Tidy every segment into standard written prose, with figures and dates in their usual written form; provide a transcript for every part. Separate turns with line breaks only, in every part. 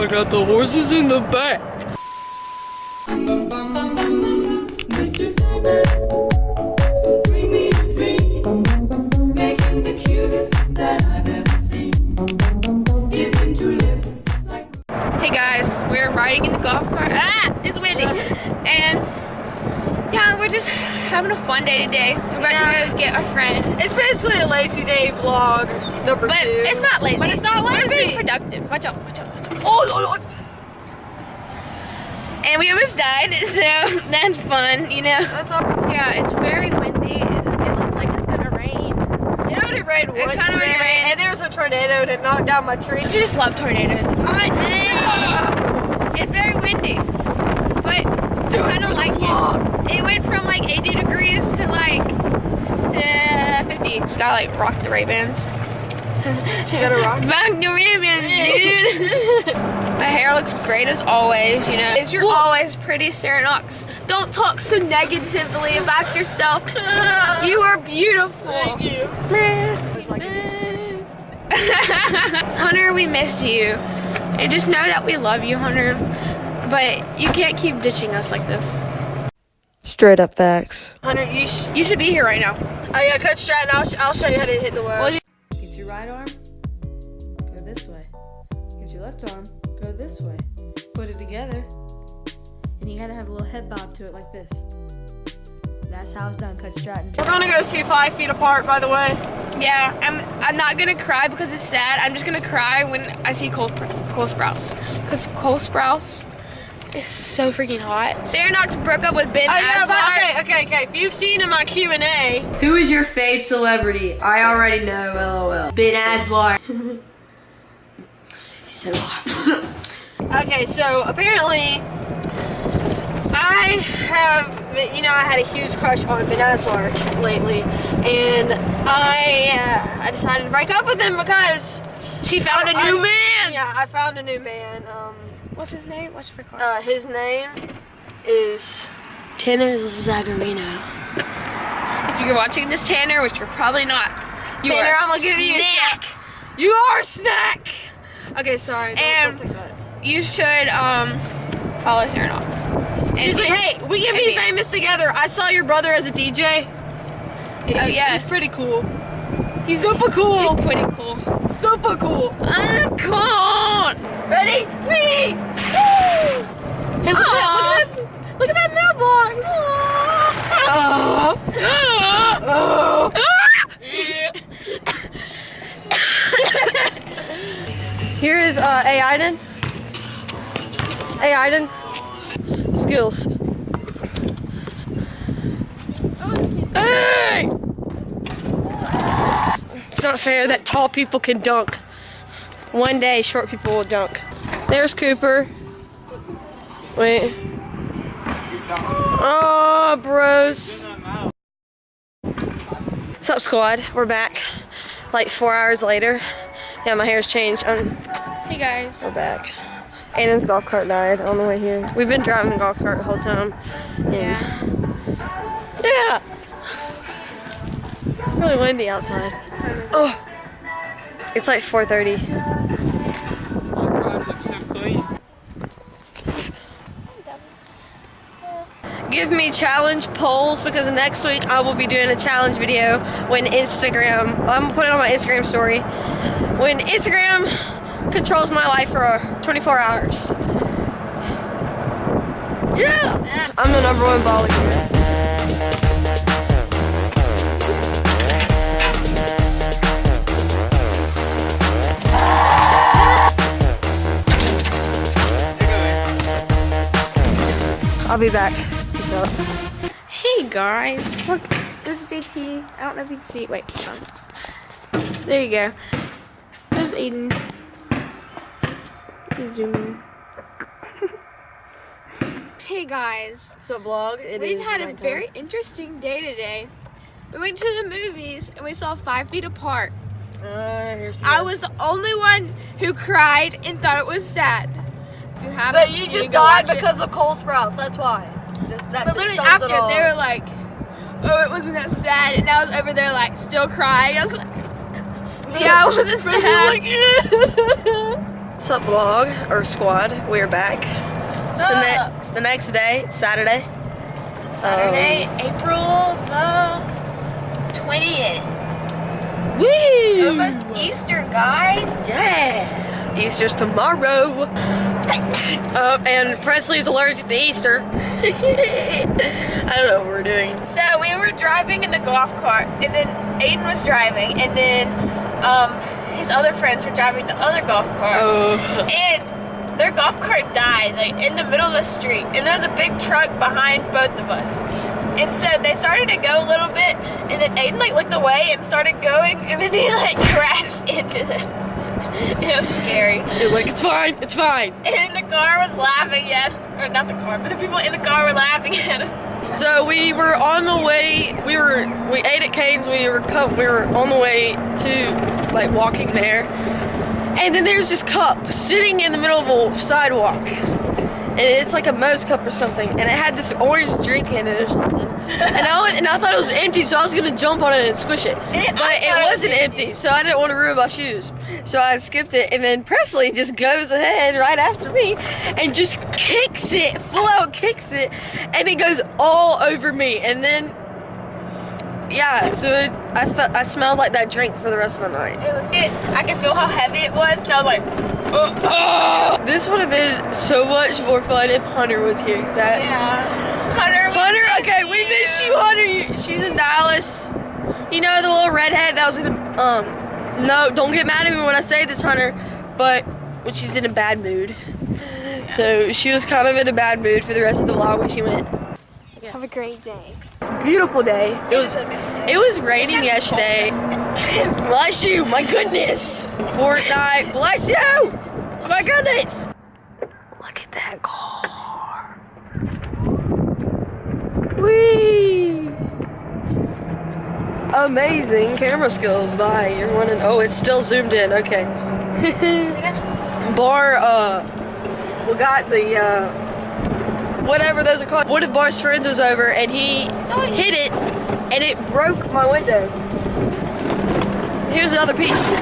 I got the horses in the back.
Mr. Sandman, bring me a dream. Make him the cutest that I've ever seen. Give him two lips like...
Hey guys, we're riding in the golf cart. It's windy. And yeah, we're just having a fun day today. We're about to go get our friend.
It's basically a lazy day vlog number
But
2.
it's not lazy.
But it's not lazy.
We're being productive. Watch out, watch out, watch out. Oh, Lord. And we almost died, so that's fun, you know?
That's all.
Yeah, it's very windy. It looks like it's gonna rain.
It already rained once
kinda already
today,
rained.
and there was a tornado that knocked down my tree.
You just love tornadoes. I know. It's very windy, but I don't like it. It went from like 80 degrees to like 50. Gotta like rock the Ray-Bans.
She got a rock.
Rock the Ray-Bans, dude. My hair looks great as always, you know. You're always pretty, Sarah Knox. Don't talk so negatively about yourself. You are beautiful.
Thank you. It's like
Hunter, we miss you. And just know that we love you, Hunter. But you can't keep ditching us like this.
Straight up facts.
Hunter,
You should be here right now.
oh yeah, Coach Stratton, I'll show you how to hit the word.
Well,
Get your right arm, go this way. Get your left arm, go this way. Put it together, and you gotta have a little head bob to it like this. That's how it's done, Coach Stratton.
We're gonna go see 5 feet apart, by the way.
yeah, I'm not gonna cry because it's sad. I'm just gonna cry when I see Cole Sprouse. Because Cole Sprouse is so freaking hot. Sarah Knox broke up with Ben
Oh yeah,
Aslar.
but okay. If you've seen in my Q&A,
Who is your fave celebrity? I already know, LOL. Ben Aslar. He's so hot.
okay, so apparently I have, you know, I had a huge crush on Ben Aslar lately, and I decided to break up with him because
She found a new man.
Yeah, I found a new man.
What's his name? What's for car?
His name is Tanner Zagarino.
If you're watching this, Tanner, which you're probably not, you
Tanner,
are
I'm gonna give you a
snack.
You are a snack. Okay, sorry.
And
don't take that.
you should follow Sarah Knox.
She's like, hey, we can be
and-
famous together. I saw your brother as a DJ.
yes.
He's pretty cool.
He's
Super cool.
He's pretty cool.
Super cool.
Come on.
Ready? Wee! Woo! Hey, look at that mailbox. Here is A. Iden. A. Iden. Skills. Hey! It's not fair that tall people can dunk. One day, short people will dunk. There's Cooper. Wait. Oh, bros. What's up, squad? We're back. Like 4 hours later. Yeah, my hair's changed.
Hey guys.
We're back. Aiden's golf cart died on the way here. We've been driving the golf cart the whole time. Yeah. Really windy outside. Oh. It's like 4:30. Give me challenge polls because next week I will be doing a challenge video when Instagram, I'm gonna put it on my Instagram story, when Instagram controls my life for 24 hours. Yeah! I'm the #1 baller here. I'll be back. Peace out.
Hey guys. Look, there's JT. I don't know if you can see. Wait. There you go. There's Aiden. Zoom in. Hey guys.
So vlog,
We've had a very interesting day today. We went to the movies and we saw 5 Feet Apart. I was the only one who cried and thought it was sad. If you haven't,
But you just
go
died
watch it.
because of Cole Sprouse, that's why. That
But literally
sums
after,
it all.
they were like, oh, it wasn't that sad. And I was over there like still crying. I was like, yeah, I wasn't sad.
What's up, vlog or squad? We're back. It's the next day. It's Saturday.
Saturday, April the 20th.
Woo!
Almost Easter, guys.
Yeah. Easter's tomorrow. And Presley's allergic to Easter. I don't know what we're doing.
So we were driving in the golf cart, and then Aiden was driving, and then his other friends were driving the other golf cart.
Oh.
And their golf cart died, like, in the middle of the street, and there was a big truck behind both of us. And so they started to go a little bit, and then Aiden, like, looked away and started going, and then he, like, crashed into them. It was scary.
You're like, it's fine, it's fine.
And the car was laughing at, or not the car, but the people in the car were laughing at us.
So we were on the way. We ate at Cane's. We were on the way to like walking there, and then there's this cup sitting in the middle of a sidewalk, and it's like a Moe's cup or something, and it had this orange drink in it or something. And I thought it was empty, so I was gonna jump on it and squish it, but it wasn't empty, so I didn't want to ruin my shoes, so I skipped it. And then Presley just goes ahead right after me and just kicks it, full out kicks it, and it goes all over me. And then yeah, so I smelled like that drink for the rest of the night.
It was it. I could feel how heavy it was, and I was like,
This would have been so much more fun if Hunter was here.
yeah. Hunter,
Okay, we miss you, Hunter. She's in Dallas. You know the little redhead that was in the, no, don't get mad at me when I say this, Hunter, but when she's in a bad mood. So she was kind of in a bad mood for the rest of the vlog when she went.
Have a great day.
It's a beautiful day. It was raining yesterday. Bless you, my goodness. Fortnite, bless you. Oh my goodness. Look at that car. Whee! Amazing camera skills by everyone. Oh, it's still zoomed in. Okay. We got the whatever those are called. One of Bar's friends was over and he hit it and it broke my window. Here's another piece.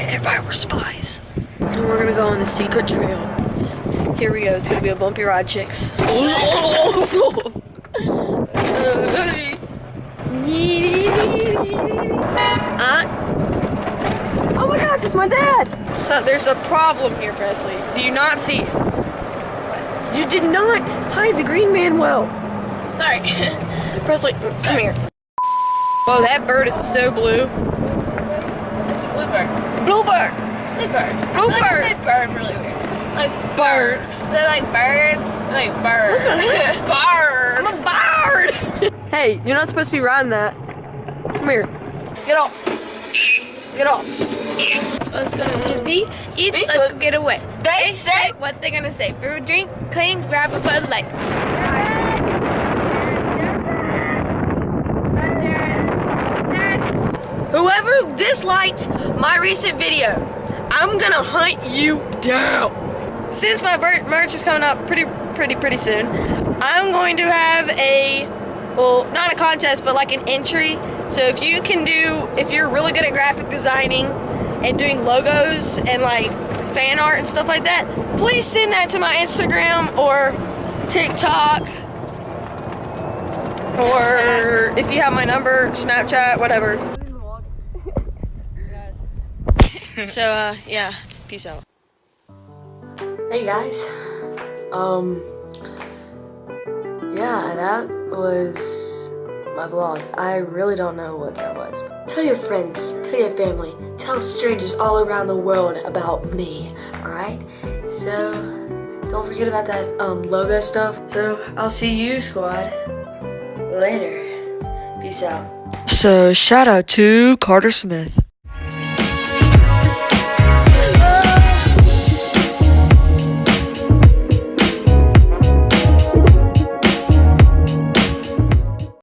Everybody, we're spies. And we're gonna go on the secret trail. Here we go. It's gonna be a bumpy ride, chicks. Oh my gosh, it's my dad! So there's a problem here, Presley. Do you not see it? You did not hide the green man well.
Sorry.
Presley, come here. Whoa, that bird is so blue.
It's a bluebird.
Bluebird!
Bluebird.
Bluebird.
I say bird really weird. Like
Bird.
They're like bird. Like bird. Bird.
I'm a bird! Hey, you're not supposed to be riding that. Come here. Get off. Get off.
Let's go to B. Eat. Let's go get away.
They say
what they're gonna say. For a drink, clean, grab a Bud Light.
whoever disliked my recent video, I'm gonna hunt you down. Since my merch is coming up pretty soon, I'm going to have a, well, not a contest, but like an entry. So if you can do, if you're really good at graphic designing and doing logos and like fan art and stuff like that, please send that to my Instagram or TikTok, or if you have my number, Snapchat, whatever. So yeah, peace out. Hey guys, yeah, that was my vlog. I really don't know what that was. Tell your friends, tell your family, tell strangers all around the world about me, alright? So, don't forget about that logo stuff. So, I'll see you, squad, later. Peace out. So, shout out to Carter Smith.